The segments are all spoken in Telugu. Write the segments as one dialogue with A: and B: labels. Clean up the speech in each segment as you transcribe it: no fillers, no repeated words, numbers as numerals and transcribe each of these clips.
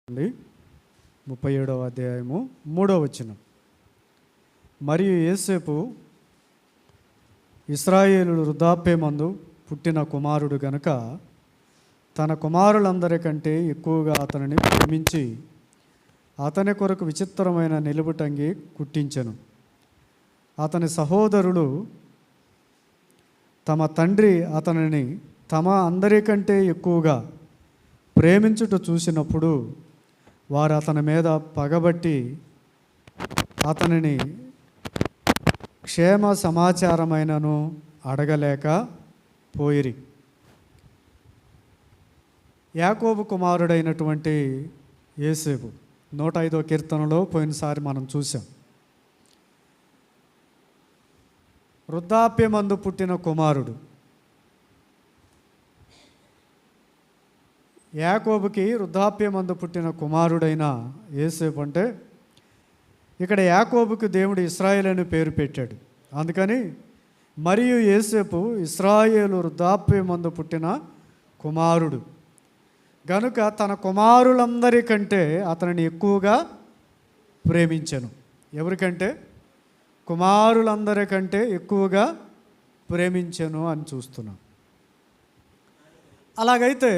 A: 37వ అధ్యాయము 3వ వచనం. మరియు యోసేపు ఇశ్రాయేలు వృద్ధాప్యమందు పుట్టిన కుమారుడు గనుక తన కుమారులందరికంటే ఎక్కువగా అతనిని ప్రేమించి అతని కొరకు విచిత్రమైన నిలువుటంగి కుట్టించెను. అతని సహోదరులు తమ తండ్రి అతనిని తమ అందరికంటే ఎక్కువగా ప్రేమించుట చూసినప్పుడు వారు అతని మీద పగబట్టి అతనిని క్షేమ సమాచారమైనను అడగలేక పోయిరి. యాకోబు కుమారుడైనటువంటి యోసేపు 105వ కీర్తనలో పోయినసారి మనం చూసాం. వృద్ధాప్యమందు పుట్టిన కుమారుడు. యాకోబుకి వృద్ధాప్యమందు పుట్టిన కుమారుడైన యోసేపు అంటే ఇక్కడ యాకోబుకి దేవుడు ఇశ్రాయేలు అని పేరు పెట్టాడు. అందుకని మరియు యోసేపు ఇశ్రాయేలు వృద్ధాప్యమందు పుట్టిన కుమారుడు గనుక తన కుమారులందరికంటే అతనిని ఎక్కువగా ప్రేమించెను. ఎవరికంటే? కుమారులందరికంటే ఎక్కువగా ప్రేమించెను అని చూస్తున్నాం. అలాగైతే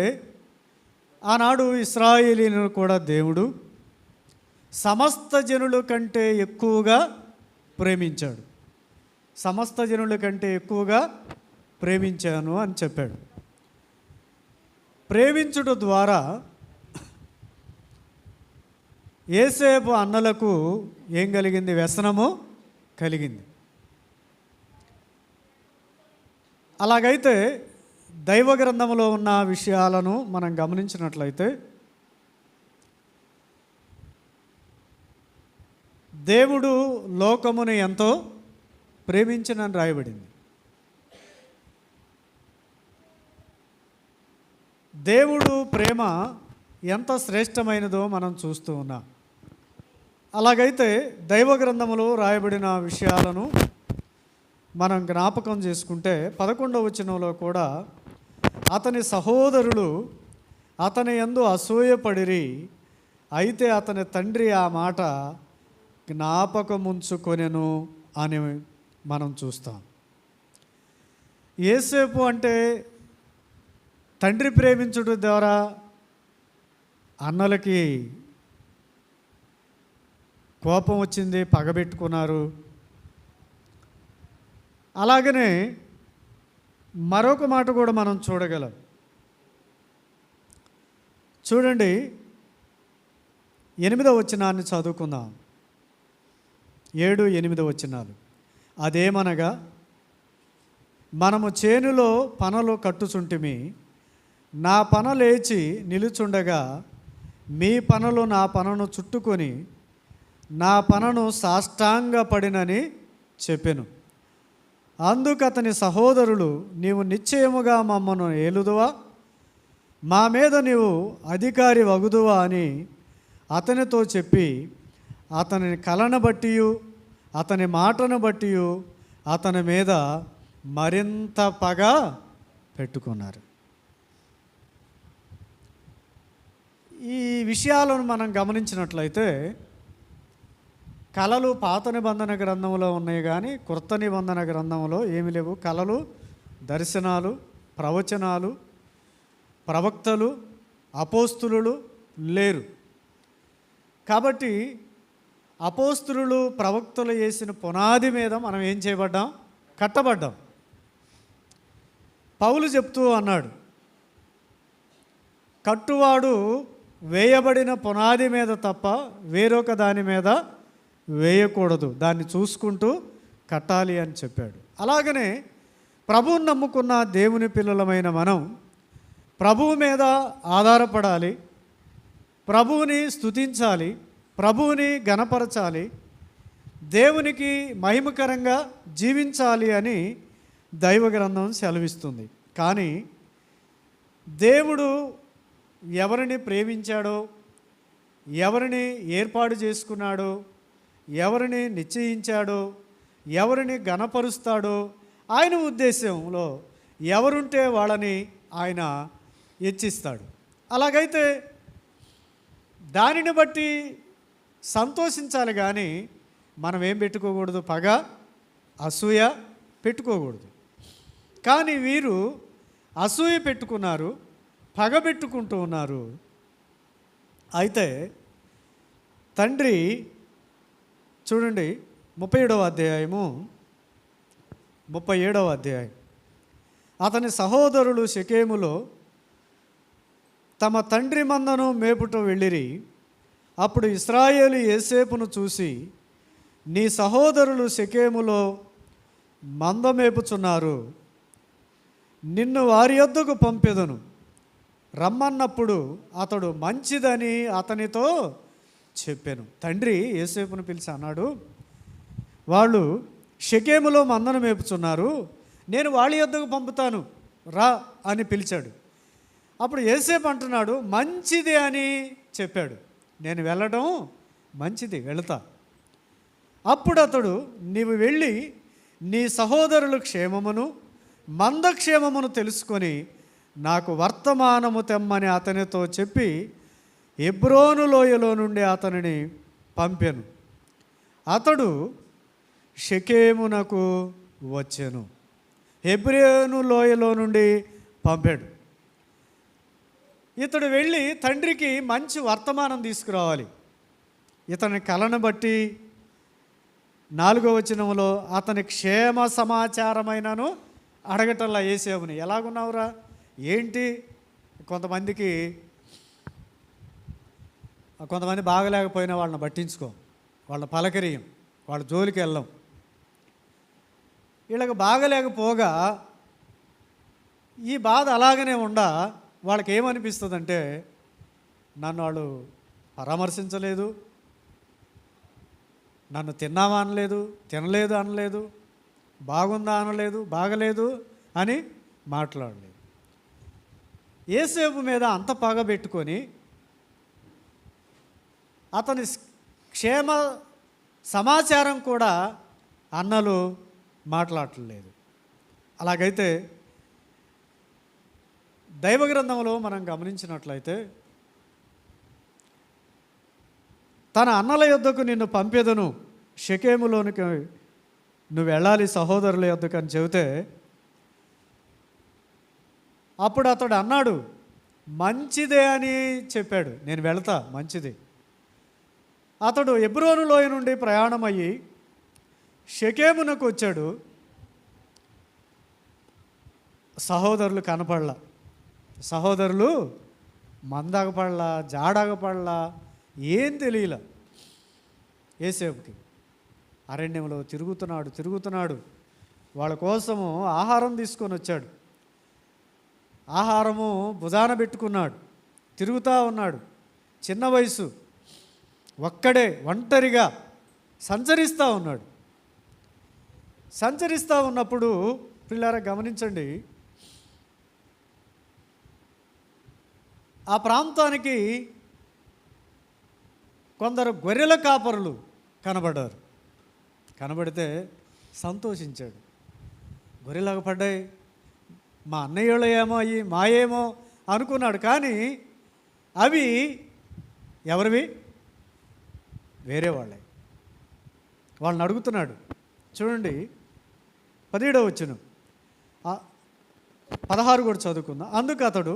A: ఆనాడు ఇశ్రాయేలీయులను కూడా దేవుడు సమస్త జనుల కంటే ఎక్కువగా ప్రేమించాడు. సమస్త జనుల కంటే ఎక్కువగా ప్రేమించాను అని చెప్పాడు. ప్రేమించుట ద్వారా యోసేపు అన్నలకు ఏం కలిగింది? వ్యసనము కలిగింది. అలాగైతే దైవ గ్రంథంలో ఉన్న విషయాలను మనం గమనించినట్లయితే దేవుడు లోకమును ఎంతో ప్రేమించినని రాయబడింది. దేవుడు ప్రేమ ఎంత శ్రేష్టమైనదో మనం చూస్తూ ఉన్నాం. అలాగైతే దైవ గ్రంథములో రాయబడిన విషయాలను మనం జ్ఞాపకం చేసుకుంటే 11వ వచనంలో కూడా అతని సహోదరులు అతని యందు అసూయపడిరి, అయితే అతని తండ్రి ఆ మాట జ్ఞాపకముంచుకొనెను అని మనం చూస్తాం. యోసేపు అంటే తండ్రి ప్రేమించుట ద్వారా అన్నలకి కోపం వచ్చింది, పగబెట్టుకున్నారు. అలాగనే మరొక మాట కూడా మనం చూడగలం. చూడండి, 8వ వచనాన్ని చదువుకుందాం. 7, 8 వచనాలు. అదేమనగా, మనము చేనులో పనలు కట్టుచుంటిమి, నా పన లేచి నిలుచుండగా మీ పనలు నా పనను చుట్టుకొని నా పనను సాష్టాంగపడినని చెప్పెను. అందుకు అతని సహోదరులు, నీవు నిశ్చయముగా మమ్మను ఏలుదువా, మా మీద నీవు అధికారి వగుదువా అని అతనితో చెప్పి అతని కలను బట్టి అతని మాటను బట్టి అతని మీద మరింత పగ పెట్టుకున్నారు. ఈ విషయాలను మనం గమనించినట్లయితే కళలు పాత నిబంధన గ్రంథంలో ఉన్నాయి, కానీ క్రొత్త నిబంధన గ్రంథంలో ఏమి లేవు. కళలు, దర్శనాలు, ప్రవచనాలు, ప్రవక్తలు, అపోస్తులు లేరు. కాబట్టి అపోస్తులు, ప్రవక్తలు వేసిన పునాది మీద మనం ఏం చేయబడ్డాం? కట్టబడ్డాం. పౌలు చెప్తూ అన్నాడు, కట్టువాడు వేయబడిన పునాది మీద తప్ప వేరొక దాని మీద వేయకూడదు, దాన్ని చూసుకుంటూ కట్టాలి అని చెప్పాడు. అలాగనే ప్రభువుని నమ్ముకున్న దేవుని పిల్లలమైన మనం ప్రభువు మీద ఆధారపడాలి, ప్రభువుని స్తుతించాలి, ప్రభువుని ఘనపరచాలి, దేవునికి మహిమకరంగా జీవించాలి అని దైవ గ్రంథం సెలవిస్తుంది. కానీ దేవుడు ఎవరిని ప్రేమించాడో, ఎవరిని ఏర్పాటు చేసుకున్నాడో, ఎవరిని నిశ్చయించాడో, ఎవరిని ఘనపరుస్తాడో ఆయన ఉద్దేశంలో ఎవరుంటే వాళ్ళని ఆయన హెచ్చిస్తాడు. అలాగైతే దానిని బట్టి సంతోషించాలి కానీ మనం ఏం పెట్టుకోకూడదు, పగ అసూయ పెట్టుకోకూడదు. కానీ వీరు అసూయ పెట్టుకున్నారు, పగ పెట్టుకుంటూ ఉన్నారు. అయితే తండ్రి చూడండి 37వ అధ్యాయము 37వ అధ్యాయం. అతని సహోదరులు షెకెములో తమ తండ్రి మందను మేపుట వెళ్ళిరి. అప్పుడు ఇశ్రాయేలు యోసేపును చూసి, నీ సహోదరులు షెకెములో మంద మేపుచున్నారు, నిన్ను వారి యొద్దకు పంపెదను రమ్మన్నప్పుడు అతడు మంచిదని అతనితో చెప్పాను. తండ్రి యోసేపును పిలిచి అన్నాడు, వాళ్ళు షెకెములో మందను మేపుచున్నారు, నేను వాళ్ళ యొద్దకు పంపుతాను రా అని పిలిచాడు. అప్పుడు యోసేపు అంటున్నాడు, మంచిది అని చెప్పాడు. నేను వెళ్ళడం మంచిది, వెళతా. అప్పుడు అతడు, నీవు వెళ్ళి నీ సహోదరుల క్షేమమును మందక్షేమమును తెలుసుకొని నాకు వర్తమానము తెమ్మని అతనితో చెప్పి హెబ్రోను లోయలో నుండి అతనిని పంపెను. అతడు షెకెమునకు వచ్చెను. హెబ్రోను లోయలో నుండి పంపాడు. ఇతడు వెళ్ళి తండ్రికి మంచి వర్తమానం తీసుకురావాలి. ఇతని కలను బట్టి 4వ వచనంలో అతని క్షేమ సమాచారమైనను అడగటల్లా యోసేపుని, ఎలాగున్నావురా ఏంటి. కొంతమంది బాగలేకపోయినా వాళ్ళని పట్టించుకో, వాళ్ళని పలకరియం, వాళ్ళ జోలికి వెళ్ళం. వీళ్ళకి బాగలేకపోగా ఈ బాధ అలాగనే ఉండా వాళ్ళకి ఏమనిపిస్తుందంటే, నన్ను వాళ్ళు పరామర్శించలేదు, నన్ను తిన్నావా అనలేదు, తినలేదు అనలేదు, బాగుందా అనలేదు, బాగలేదు అని మాట్లాడలేదు. యోసేపు మీద అంత పగ పెట్టుకొని అతని క్షేమ సమాచారం కూడా అన్నలు మాట్లాడలేదు. అలాగైతే దైవ గ్రంథంలో మనం గమనించినట్లయితే, తన అన్నల యొద్దకు నిన్ను పంపెదను, షెకెములోనికి నువ్వు వెళ్ళాలి సహోదరుల యొద్దకు అని చెబితే, అప్పుడు అతడు అన్నాడు, మంచిదే అని చెప్పాడు. నేను వెళతా, మంచిది. అతడు హెబ్రోను లోయ నుండి ప్రయాణమయ్యి షెకెమునకు వచ్చాడు. సహోదరులు కనపడలా, సహోదరులు మందగపడలా, జాడగపడలా, ఏం తెలియలా యోసేపుకి. అరణ్యంలో తిరుగుతున్నాడు. వాళ్ళ కోసము ఆహారం తీసుకొని వచ్చాడు. ఆహారము భుజాన పెట్టుకున్నాడు, తిరుగుతూ ఉన్నాడు. చిన్న వయసు, ఒక్కడే ఒంటరిగా సంచరిస్తూ ఉన్నాడు. సంచరిస్తూ ఉన్నప్పుడు పిల్లారా గమనించండి, ఆ ప్రాంతానికి కొందరు గొర్రెల కాపరులు కనబడ్డారు. కనబడితే సంతోషించాడు. గొర్రెలకు పడ్డాయి, మా అన్నయ్యలో ఏమో అయ్యి మాయేమో అనుకున్నాడు. కానీ అవి ఎవరివి? వేరే వాళ్ళే. వాళ్ళని అడుగుతున్నాడు. చూడండి 17వ వచనం, 16 కూడా చదువుకుందాం. అందుకు అతడు,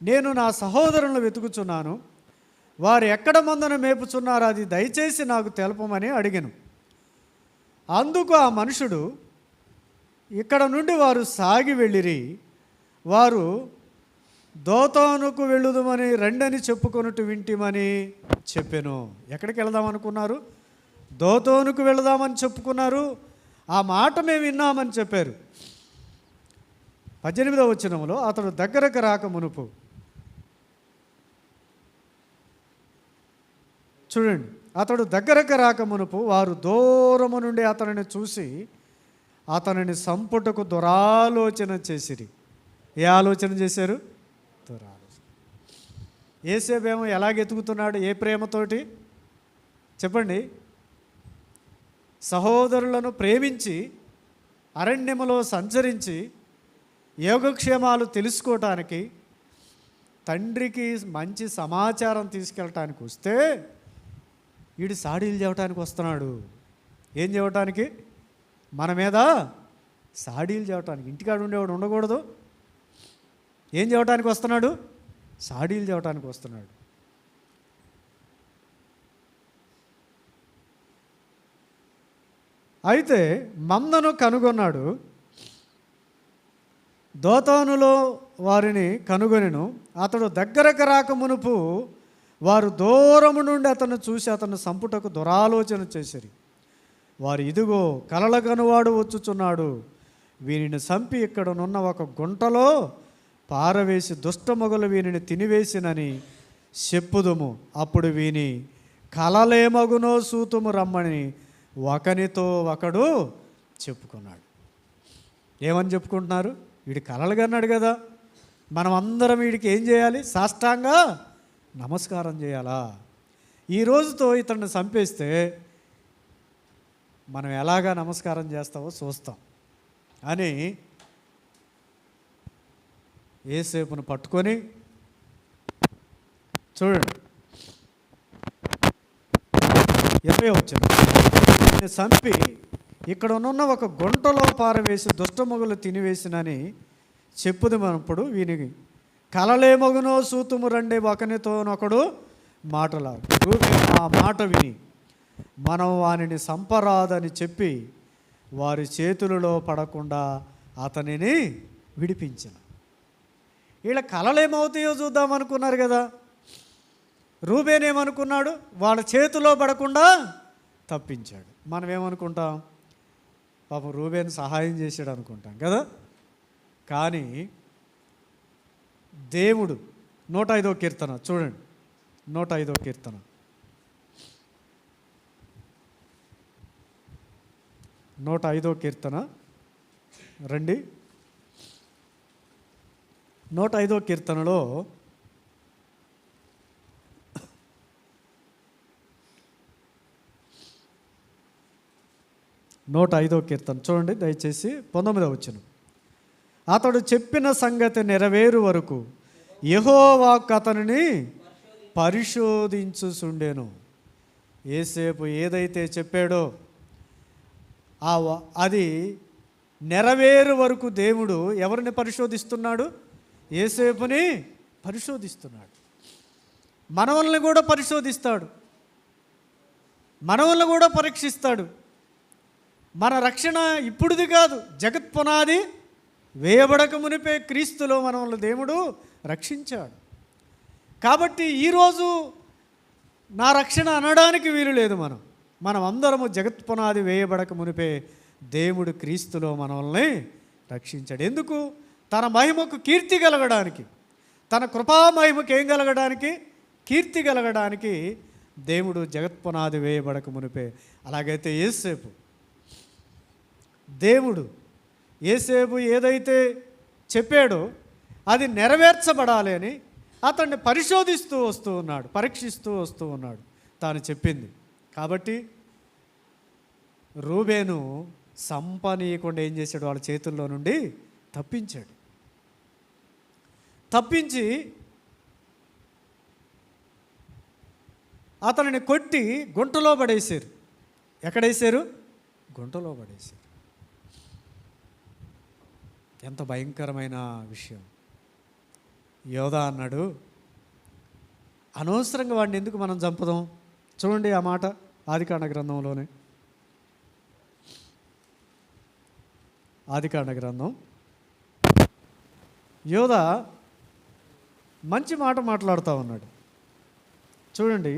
A: నేను నా సహోదరులను వెతుకుచున్నాను, వారు ఎక్కడ మందను మేపుచున్నారో అది దయచేసి నాకు తెలపమని అడిగాను. అందుకు ఆ మనుషుడు, ఇక్కడ నుండి వారు సాగి వెళ్ళిరి, వారు దోతానుకు వెళ్ళుదమని రెండని చెప్పుకొనుట వింటిమని చెప్పాను. ఎక్కడికి వెళదాం అనుకున్నారు? దోతానుకు వెళదామని చెప్పుకున్నారు. ఆ మాట మేము విన్నామని చెప్పారు. 18వ వచనంలో, అతడు దగ్గరకు రాక మునుపు, చూడండి, అతడు దగ్గరకు రాక మునుపు వారు దూరము నుండి అతనిని చూసి అతనిని సంపుటకు దురాలోచన చేసిరి. ఏ ఆలోచన చేశారు? దురాలోచన. యోసేపేమో ఎలాగెతుకుతున్నాడు? ఏ ప్రేమతోటి చెప్పండి? సహోదరులను ప్రేమించి అరణ్యములో సంచరించి యోగక్షేమాలు తెలుసుకోవటానికి తండ్రికి మంచి సమాచారం తీసుకెళ్ళటానికి వస్తే వీడు సాడీలు చెప్పడానికి వస్తున్నాడు. ఏం చెప్పటానికి? మన మీద సాడీలు చెప్పటానికి. ఇంటికాడ ఉండేవాడు ఉండకూడదు. ఏం చెప్పటానికి వస్తున్నాడు? సాడీలు చెప్పటానికి వస్తున్నాడు. అయితే మందను కనుగొన్నాడు. దోతానులో వారిని కనుగొనెను. అతడు దగ్గరకు రాక మునుపు వారు దూరము నుండి అతను చూసి అతను సంపుటకు దురాలోచన చేసిరి. వారు, ఇదిగో కలల కనువాడు వచ్చుచున్నాడు, వీనిని చంపి ఇక్కడనున్న ఒక గుంటలో పారవేసి దుష్టమొగలు వీనిని తినివేసినని చెప్పుదుము. అప్పుడు వీని కలలేమగునో సూతుము రమ్మని ఒకనితో ఒకడు చెప్పుకున్నాడు. ఏమని చెప్పుకుంటున్నారు? వీడి కలలుగా అన్నాడు కదా, మనం అందరం వీడికి ఏం చేయాలి? సాష్టాంగ నమస్కారం చేయాలా? ఈ రోజుతో ఇతన్ని చంపేస్తే మనం ఎలాగా నమస్కారం చేస్తావో చూస్తాం అని యేసేపును పట్టుకొని, చూడండి 20వ వచనం, చంపి ఇక్కడ ఉన్న ఒక గుంటలో పారవేసి దుష్టమొగలు తినివేసినని చెప్పుదు. మనప్పుడు వీనికి కలలేమగునో సూతుము రండే ఒకనితోనొకడు మాటలాడు. ఆ మాట విని మనం వానిని సంపరాదని చెప్పి వారి చేతులలో పడకుండా అతనిని విడిపించిన. వీళ్ళ కలలేమవుతాయో చూద్దామనుకున్నారు కదా. రూబేన్ ఏమనుకున్నాడు? వాళ్ళ చేతిలో పడకుండా తప్పించాడు. మనం ఏమనుకుంటాం? పాపం రూబేన్ సహాయం చేశాడు అనుకుంటాం కదా. కానీ దేవుడు 105వ కీర్తన చూడండి, 105వ కీర్తన 105వ కీర్తన రండి. 105వ కీర్తనలో 105వ కీర్తన చూడండి దయచేసి 19వ వచనం. అతడు చెప్పిన సంగతి నెరవేరు వరకు యెహోవా అతనిని పరిశోధించుచుండెను. యేసేపు ఏదైతే చెప్పాడో అది నెరవేరు వరకు దేవుడు ఎవరిని పరిశోధిస్తున్నాడు? యేసేపుని పరిశోధిస్తున్నాడు. మనవల్ని కూడా పరిశోధిస్తాడు, మనవల్ని కూడా పరీక్షిస్తాడు. మన రక్షణ ఇప్పుడుది కాదు, జగత్ పునాది వేయబడక మునిపే క్రీస్తులో మనల్ని దేవుడు రక్షించాడు. కాబట్టి ఈరోజు నా రక్షణ అనడానికి వీలు లేదు. మనం అందరము జగత్ పునాది వేయబడక మునిపే దేవుడు క్రీస్తులో మనల్ని రక్షించాడు. ఎందుకు? తన మహిమకు కీర్తి కలగడానికి, తన కృపా మహిమకు ఏం కలగడానికి? కీర్తి కలగడానికి దేవుడు జగత్ పునాది వేయబడక మునిపే. అలాగైతే దేవుడు యేసేపు ఏదైతే చెప్పాడో అది నెరవేర్చబడాలి అని అతన్ని పరిశోధిస్తూ వస్తూ ఉన్నాడు, పరీక్షిస్తూ వస్తూ ఉన్నాడు తాను చెప్పింది. కాబట్టి రూబేను సంపనీయకుండా ఏం చేశాడు? వాళ్ళ చేతుల్లో నుండి తప్పించాడు. తప్పించి అతనిని కొట్టి గుంటలో పడేశారు. ఎక్కడేశారు? గుంటలో పడేశారు. ఎంత భయంకరమైన విషయం. యోధా అన్నాడు, అనవసరంగా వాడిని ఎందుకు మనం చంపుదాం? చూడండి ఆ మాట ఆదికాండ గ్రంథంలోనే, ఆదికాండ గ్రంథం. యోధా మంచి మాట మాట్లాడుతూ ఉన్నాడు. చూడండి,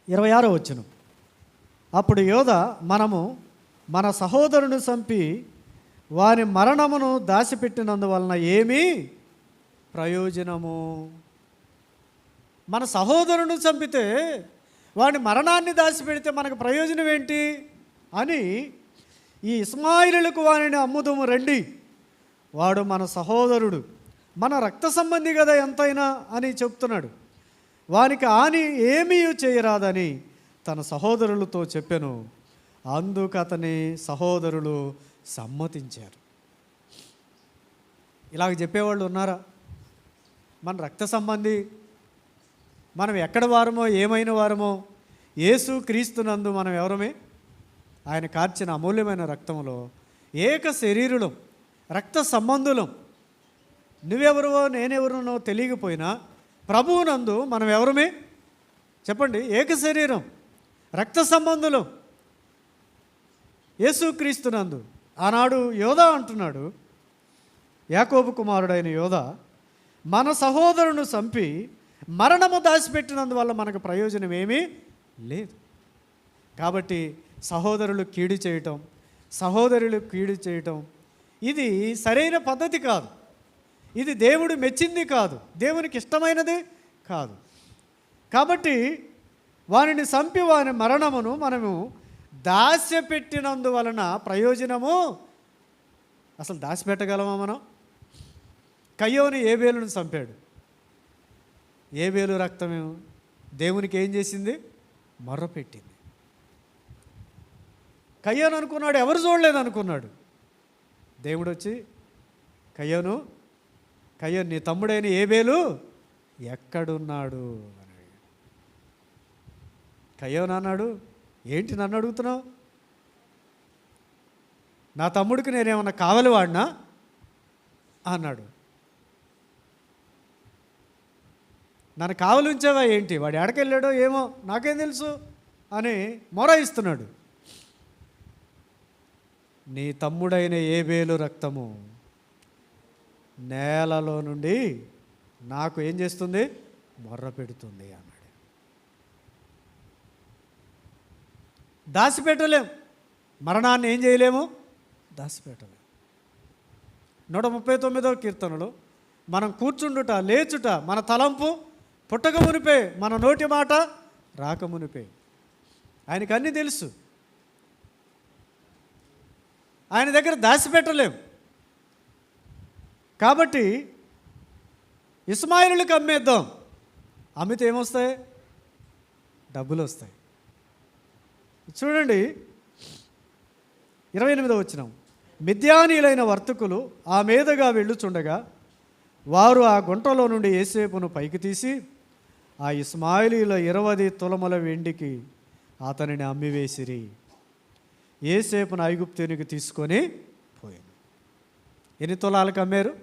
A: ఇరవై 26వ వచనం. అప్పుడు యోధా, మనము మన సహోదరుని చంపి వారి మరణమును దాచిపెట్టినందువలన ఏమీ ప్రయోజనము? మన సహోదరుని చంపితే వాడి మరణాన్ని దాచిపెడితే మనకు ప్రయోజనం ఏంటి అని ఈ ఇస్మాయిలులకు వారిని అమ్ముదుము రండి, వాడు మన సహోదరుడు, మన రక్త సంబంధి కదా ఎంతైనా అని చెప్తున్నాడు. వానికి హాని ఏమీ చేయరాదని తన సహోదరులతో చెప్పెను. అందుకు అతని సహోదరులు సమ్మతించారు. ఇలాగ చెప్పేవాళ్ళు ఉన్నారా? మన రక్త సంబంధి, మనం ఎక్కడ వారమో ఏమైన వారమో యేసు క్రీస్తునందు మనం ఎవరమే? ఆయన కార్చిన అమూల్యమైన రక్తంలో ఏక శరీరులం, రక్త సంబంధులం. నువ్వెవరువో నేనెవరునో తెలియకపోయినా ప్రభువునందు మనం ఎవరమే? చెప్పండి. ఏక శరీరం, రక్త సంబంధులం యేసుక్రీస్తునందు. ఆనాడు యోధా అంటున్నాడు, యాకోబు కుమారుడైన యోధా, మన సహోదరుని చంపి మరణము దాచిపెట్టినందువల్ల మనకు ప్రయోజనం ఏమీ లేదు. కాబట్టి సహోదరులు కీడు చేయటం, సహోదరులు కీడు చేయటం ఇది సరైన పద్ధతి కాదు. ఇది దేవుడు మెచ్చింది కాదు, దేవునికి ఇష్టమైనది కాదు. కాబట్టి వారిని చంపి వారి మరణమును మనము దాచిపెట్టినందువలన ప్రయోజనము అసలు దాచిపెట్టగలమా మనం? కయ్యోను ఏబేలును చంపాడు. ఏబేలు రక్తం దేవునికి ఏం చేసింది? మొర్రపెట్టింది. కయ్యోను అనుకున్నాడు, ఎవరు చూడలేదు అనుకున్నాడు. దేవుడు వచ్చి, కయ్యోను నీ తమ్ముడైన ఏబేలు ఎక్కడున్నాడు అని అడిగాడు. కయ్యోను అన్నాడు, ఏంటి నన్ను అడుగుతున్నావు? నా తమ్ముడికి నేనేమన్నా కావలి వాడినా అన్నాడు. నన్ను కావలి ఉంచావా ఏంటి? వాడు ఎడకెళ్ళాడో ఏమో నాకేం తెలుసు అని మొరాయిస్తున్నాడు. నీ తమ్ముడైన ఏబేలు రక్తము నేలలో నుండి నాకు ఏం చేస్తుంది? మొర్ర పెడుతుంది అన్నాడు. దాచిపెట్టలేం, మరణాన్ని ఏం చేయలేము? దాచిపెట్టలేం. 139వ కీర్తనలో మనం కూర్చుండుట లేచుట మన తలంపు పుట్టక మునిపే, మన నోటి మాట రాకమునిపే. ఆయనకు అన్నీ తెలుసు. ఆయన దగ్గర దాచిపెట్టలేం. కాబట్టి ఇస్మాయిలులకు అమ్మేద్దాం. అమ్మితే ఏమొస్తాయి? డబ్బులు వస్తాయి. చూడండి 28వ వచనం. మిద్యానీయులైన వర్తకులు ఆ మీదగా వెళ్ళుచుండగా వారు ఆ గుంటలో నుండి యోసేపును పైకి తీసి ఆ ఇస్మాయిలీల 20 తులముల వెండికి అతనిని అమ్మివేసిరి. యోసేపును ఐగుప్తునికి తీసుకొని పోయాను. ఎన్ని తులాలకు అమ్మారు?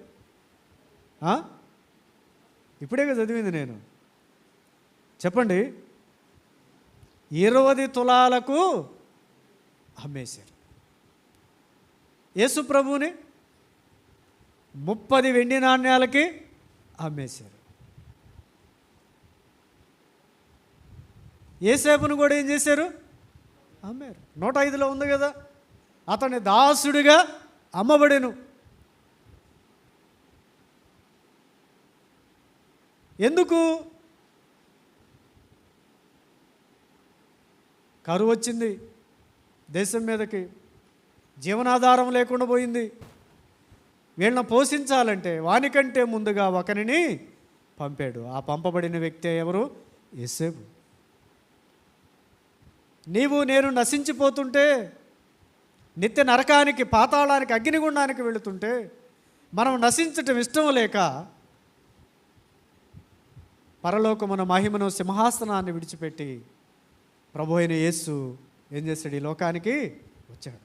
A: ఇప్పుడే చదివింది నేను. చెప్పండి. 20 తులాలకు అమ్మేశారు. యేసు ప్రభువుని 30 వెండి నాణ్యాలకి అమ్మేశారు. యోసేపును కూడా ఏం చేశారు? అమ్మారు. 105లో ఉంది కదా, అతని దాసుడిగా అమ్మబడెను. ఎందుకు? కరువు వచ్చింది దేశం మీదకి, జీవనాధారం లేకుండా పోయింది. వీళ్ళని పోషించాలంటే వానికంటే ముందుగా ఒకరిని పంపాడు. ఆ పంపబడిన వ్యక్తి ఎవరు? యోసేపు. నీవు నేను నశించిపోతుంటే, నిత్య నరకానికి, పాతాళానికి, అగ్నిగుండానికి వెళుతుంటే మనం నశించటం ఇష్టం లేక పరలోకమున మహిమను సింహాసనాన్ని విడిచిపెట్టి ప్రభు అయిన యేసు ఏం చేశాడు? ఈ లోకానికి వచ్చాడు.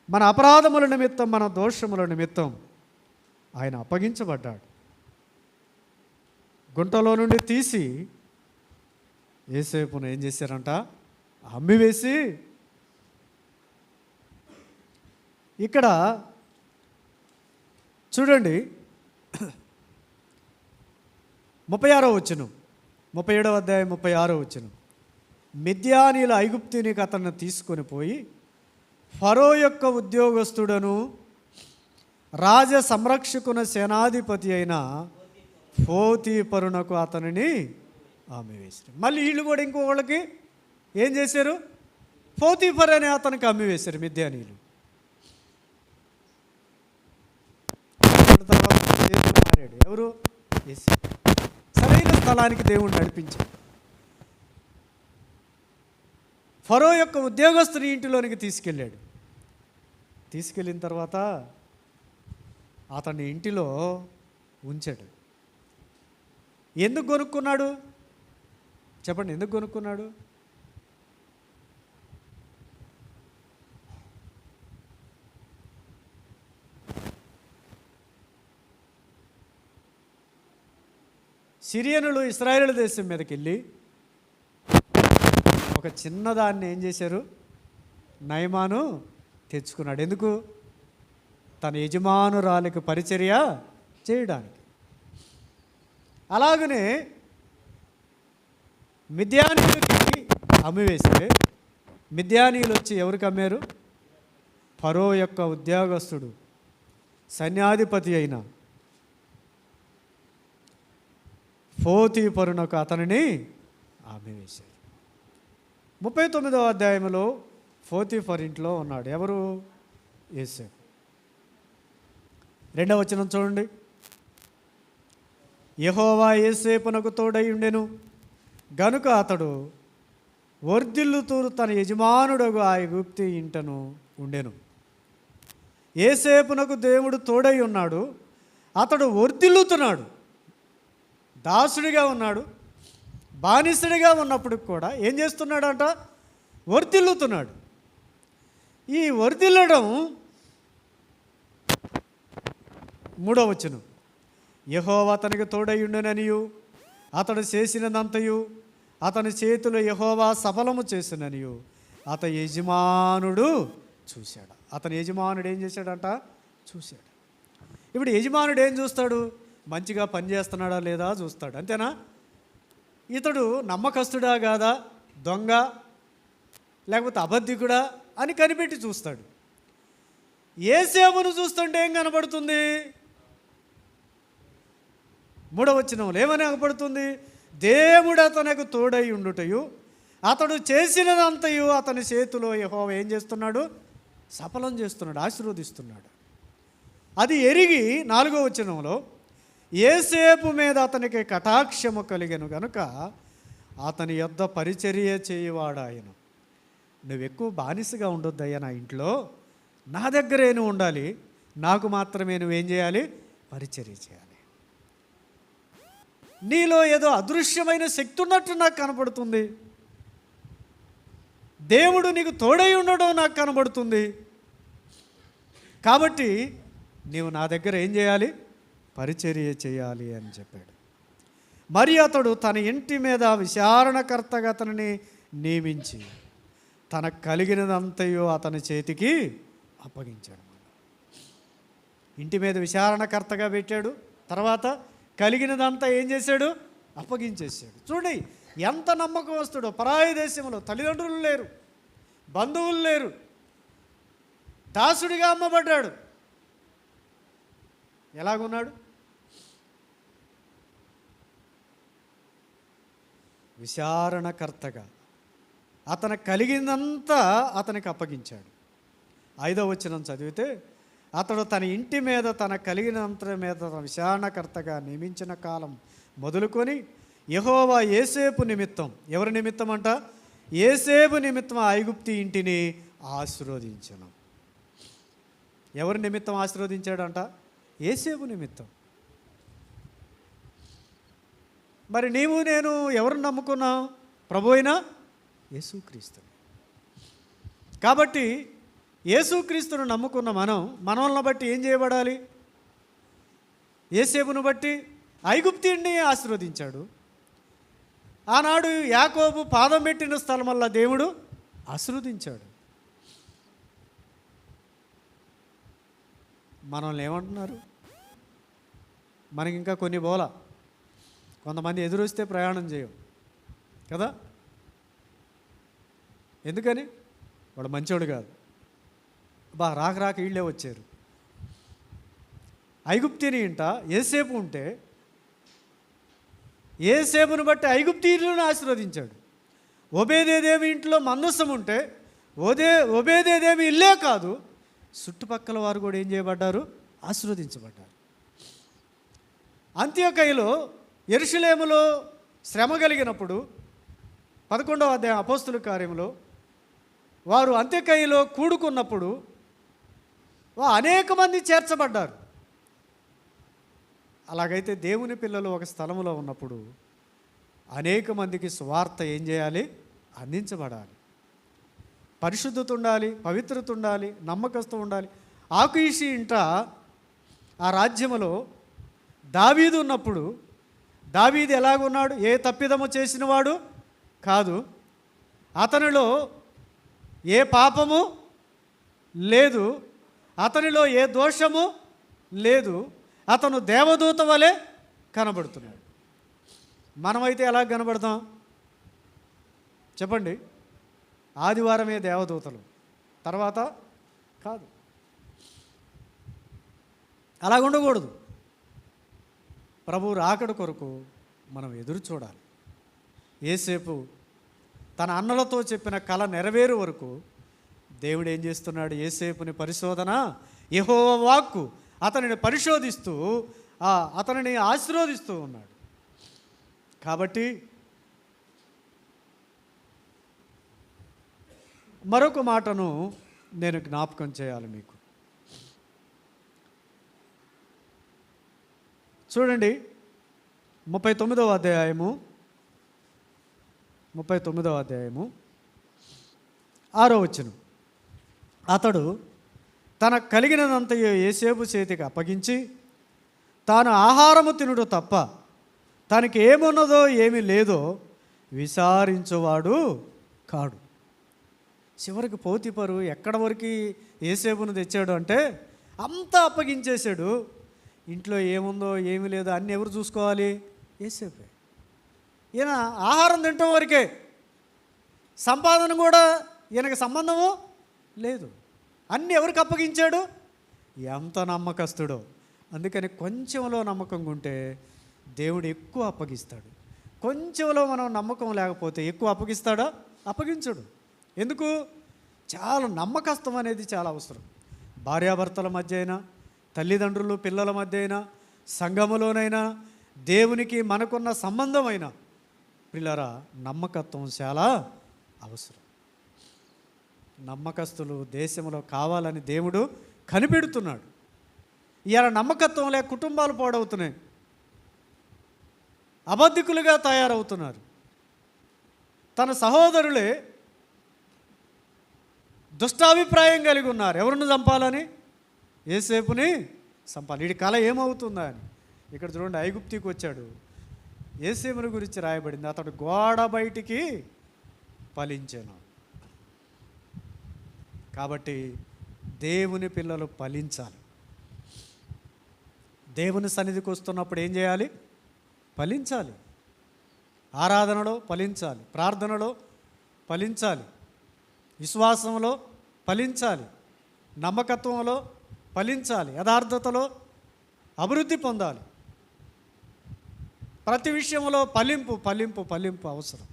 A: మన అపరాధముల నిమిత్తం, మన దోషముల నిమిత్తం ఆయన అప్పగించబడ్డాడు. గుంటలో నుండి తీసి యోసేపును ఏం చేశారంట? అమ్మివేసి. ఇక్కడ చూడండి 36వ వచనం, 37వ అధ్యాయం 36వ వచనం. మిద్యానీయుల ఐగుప్తునికి అతన్ని తీసుకొని పోయి ఫరో యొక్క ఉద్యోగస్తుడను రాజ సంరక్షకున సేనాధిపతి అయిన పోతీఫరునకు అతనిని అమ్మివేశారు. మళ్ళీ వీళ్ళు కూడా ఇంకొకళ్ళకి ఏం చేశారు? పోతీఫర్ అనే అతనికి అమ్మివేశారు మిద్యానీయులు. మారాడు ఎవరు? యేసు. సరైన స్థలానికి దేవుడు నడిపించాడు. ఫరో యొక్క ఉద్యోగస్తుని ఇంటిలోనికి తీసుకెళ్ళాడు. తీసుకెళ్ళిన తర్వాత అతన్ని ఇంటిలో ఉంచాడు. ఎందుకు కొనుక్కున్నాడు చెప్పండి? ఎందుకు కొనుక్కున్నాడు? సిరియనులు ఇశ్రాయేలు దేశం మీదకి వెళ్ళి ఒక చిన్నదాన్ని ఏం చేశారు? నయమాను తెచ్చుకున్నాడు. ఎందుకు? తన యజమానురాలికి పరిచర్య చేయడానికి. అలాగనే మిద్యానీయులకి అమ్మివేస్తే మిద్యానీయులు వచ్చి ఎవరికి అమ్మారు? ఫరో యొక్క ఉద్యోగస్తుడు సైన్యాధిపతి అయిన పోతీఫరునకు అతనిని అమ్మివేశారు. 39వ అధ్యాయంలో పోతీఫర్ ఇంట్లో ఉన్నాడు. ఎవరు? యోసేపు. 2వ వచనం చూడండి. యెహోవా యోసేపునకు తోడై ఉండెను గనుక అతడు వర్ధిల్లుతూ తన యజమానుడగు ఆ ఐగుప్తు ఇంటను ఉండెను. యోసేపునకు దేవుడు తోడై ఉన్నాడు. అతడు వర్ధిల్లుతున్నాడు. దాసుడిగా ఉన్నాడు, బానిసడిగా ఉన్నప్పుడు కూడా ఏం చేస్తున్నాడంట? వర్ధిల్లుతున్నాడు. ఈ వర్ధిల్లడం 3వ వచనం. యెహోవా అతనికి తోడయుండెననియు అతడు చేసినదంతయు అతని చేతులు యెహోవా సఫలము చేసిననియు అతని యజమానుడు చూశాడు. అతని యజమానుడు ఏం చేశాడంట? చూశాడు. ఇప్పుడు యజమానుడు ఏం చూస్తాడు? మంచిగా పనిచేస్తున్నాడా లేదా చూస్తాడు. అంతేనా? ఇతడు నమ్మకస్తుడా కాదా, దొంగ లేకపోతే అబద్ధికుడా అని కనిపెట్టి చూస్తాడు. యోసేపును చూస్తుంటే ఏం కనబడుతుంది? 3వ వచనంలో ఏమని కనబడుతుంది? దేవుడు అతనికి తోడై ఉండుటయు అతడు చేసినదంతయు అతని చేతిలో యెహోవా ఏం చేస్తున్నాడు? సఫలం చేస్తున్నాడు, ఆశీర్వదిస్తున్నాడు. అది ఎరిగి 4వ వచనంలో యోసేపు మీద అతనికి కటాక్షము కలిగెను గనుక అతని యొద్ద పరిచర్య చేయవాడాయన. నువ్వు ఎక్కువ బానిసగా ఉండొద్దయ్యా నా ఇంట్లో, నా దగ్గరే నువ్వు ఉండాలి, నాకు మాత్రమే నువ్వేం చేయాలి? పరిచర్య చేయాలి. నీలో ఏదో అదృశ్యమైన శక్తి ఉన్నట్టు నాకు కనబడుతుంది. దేవుడు నీకు తోడై ఉండడం నాకు కనబడుతుంది. కాబట్టి నీవు నా దగ్గర ఏం చేయాలి? పరిచర్య చేయాలి అని చెప్పాడు. మరి అతడు తన ఇంటి మీద విచారణకర్తగా అతనిని నియమించి తనకు కలిగినదంతయో అతని చేతికి అప్పగించాడు. ఇంటి మీద విచారణకర్తగా పెట్టాడు. తర్వాత కలిగినదంతా ఏం చేశాడు? అప్పగించేసాడు. చూడండి ఎంత నమ్మకం వస్తాడో. పరాయి దేశంలో తల్లిదండ్రులు లేరు, బంధువులు లేరు, దాసుడిగా అమ్మబడ్డాడు. ఎలాగున్నాడు? విచారణకర్తగా అతను కలిగిందంతా అతనికి అప్పగించాడు. 5వ వచనం చదివితే అతడు తన ఇంటి మీద తన కలిగినంత మీద తన విచారణకర్తగా నియమించిన కాలం మొదలుకొని యెహోవా యోసేపు నిమిత్తం, ఎవరి నిమిత్తం అంట? యోసేపు నిమిత్తం ఐగుప్తు ఇంటిని ఆశీర్వదించను. ఎవరి నిమిత్తం ఆశీర్వదించాడంట? యోసేపు నిమిత్తం. మరి నీవు నేను ఎవరిని నమ్ముకున్నాం? ప్రభు అయిన యేసుక్రీస్తు. కాబట్టి యేసుక్రీస్తును నమ్ముకున్న మనల్ని బట్టి ఏం చేయబడాలి? యోసేపును బట్టి ఐగుప్తుని ఆశీర్వదించాడు. ఆనాడు యాకోబు పాదం పెట్టిన స్థలం వల్ల దేవుడు ఆశీర్వదించాడు. మనల్ని ఏమంటున్నారు? మనకి ఇంకా కొన్ని బోల. కొంతమంది ఎదురొస్తే ప్రయాణం చేయం కదా. ఎందుకని? వాడు మంచోడు కాదు. రాక వీళ్ళే వచ్చారు. ఐగుప్తిని ఇంట యోసేపు ఉంటే యోసేపును బట్టి ఐగుప్తీయులను ఆశీర్వదించాడు. ఓబేదేదేమి ఇంట్లో మందసం ఉంటే ఓబేదేదేమి ఇల్లే కాదు, చుట్టుపక్కల వారు కూడా ఏం చేయబడ్డారు? ఆశీర్వదించబడ్డారు. అంత్యోకయలో యెరూషలేములో శ్రమ కలిగినప్పుడు 11వ అధ్యాయం అపోస్తుల కార్యంలో వారు అంత్యక్రియలో కూడుకున్నప్పుడు అనేక మంది చేర్చబడ్డారు. అలాగైతే దేవుని పిల్లలు ఒక స్థలంలో ఉన్నప్పుడు అనేక మందికి సువార్త ఏం చేయాలి? అందించబడాలి. పరిశుద్ధత ఉండాలి, పవిత్రత ఉండాలి, నమ్మకత్వం ఉండాలి. ఆకీషు ఇంట ఆ రాజ్యములో దావీదు ఉన్నప్పుడు దావీదు ఎలాగున్నాడు? ఏ తప్పిదము చేసినవాడు కాదు, అతనిలో ఏ పాపము లేదు, అతనిలో ఏ దోషము లేదు, అతను దేవదూత వలె కనబడుతున్నాడు. మనమైతే ఎలా కనబడతాం చెప్పండి? ఆదివారమే దేవదూతలు, తర్వాత కాదు. అలాగ ఉండకూడదు. ప్రభు రాకడ కొరకు మనం ఎదురు చూడాలి. యేసేపు తన అన్నలతో చెప్పిన కల నెరవేరు వరకు దేవుడు ఏం చేస్తున్నాడు? యేసేపుని పరిశోధన, యెహోవా వాక్కు అతనిని పరిశోధిస్తూ అతనిని ఆశీర్వదిస్తూ ఉన్నాడు. కాబట్టి మరొక మాటను నేను జ్ఞాపకం చేయాలి మీకు. చూడండి, 39వ అధ్యాయము 6వ వచనం. అతడు తన కలిగినదంతయు యేసేపు చేతికి అప్పగించి తాను ఆహారము తినుడు తప్ప తనకి ఏమున్నదో ఏమీ లేదో విచారించువాడు కాడు. చివరికి పోతిఫరు ఎక్కడ వరకు యేసేపును తెచ్చాడు అంటే అంతా అప్పగించేశాడు. ఇంట్లో ఏముందో ఏమీ లేదో అన్నీ ఎవరు చూసుకోవాలి? యేసేపే. ఈయన ఆహారం తినటం వరకే, సంపాదన కూడా ఈయనకి సంబంధము లేదు. అన్నీ ఎవరికి అప్పగించాడు? ఎంత నమ్మకస్తుడో. అందుకని కొంచెంలో నమ్మకంగా ఉంటే దేవుడు ఎక్కువ అప్పగిస్తాడు. కొంచెంలో మనం నమ్మకం లేకపోతే ఎక్కువ అప్పగిస్తాడా? అప్పగించడు. ఎందుకు? చాలా నమ్మకత్వం అనేది చాలా అవసరం. భార్యాభర్తల మధ్య అయినా, తల్లిదండ్రులు పిల్లల మధ్య అయినా, సంఘములోనైనా, దేవునికి మనకున్న సంబంధమైన పిల్లరా నమ్మకత్వం చాలా అవసరం. నమ్మకస్తులు దేశంలో కావాలని దేవుడు కనిపెడుతున్నాడు. ఇవాళ నమ్మకత్వం లేక కుటుంబాలు పాడవుతున్నాయి, అబద్ధికులుగా తయారవుతున్నారు. తన సహోదరులే దుష్టాభిప్రాయం కలిగి ఉన్నారు. ఎవరిని చంపాలని? యేసేపుని చంపాలి. వీడి కళ ఏమవుతుందా అని. ఇక్కడ చూడండి, ఐగుప్తికి వచ్చాడు. యేసేపుని గురించి రాయబడింది, అతడు గోడ బయటికి ఫలించాను. కాబట్టి దేవుని పిల్లలు ఫలించాలి. దేవుని సన్నిధికి వస్తున్నప్పుడు ఏం చేయాలి? ఫలించాలి. ఆరాధనలో ఫలించాలి, ప్రార్థనలో ఫలించాలి, విశ్వాసంలో ఫలించాలి, నమ్మకత్వంలో ఫలించాలి, యథార్థతలో అభివృద్ధి పొందాలి. ప్రతి విషయంలో ఫలింపు అవసరం.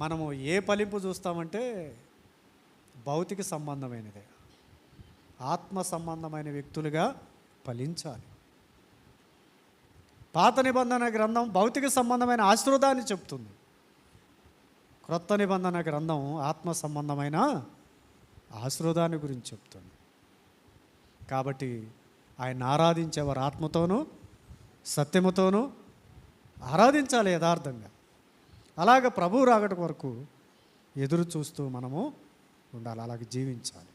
A: మనము ఏ ఫలింపు చూస్తామంటే భౌతిక సంబంధమైనదే. ఆత్మ సంబంధమైన వ్యక్తులుగా ఫలించాలి. పాత నిబంధన గ్రంథం భౌతిక సంబంధమైన ఆశీర్వాదాన్ని చెప్తుంది. క్రొత్త నిబంధన గ్రంథం ఆత్మ సంబంధమైన ఆశీర్వాదాన్ని గురించి చెప్తుంది. కాబట్టి ఆయన ఆరాధించేవారు ఆత్మతోనూ సత్యముతోనూ ఆరాధించాలి యథార్థంగా. అలాగ ప్రభువు రాకడ వరకు ఎదురు చూస్తూ మనము ఉండాలి, అలాగే జీవించాలి.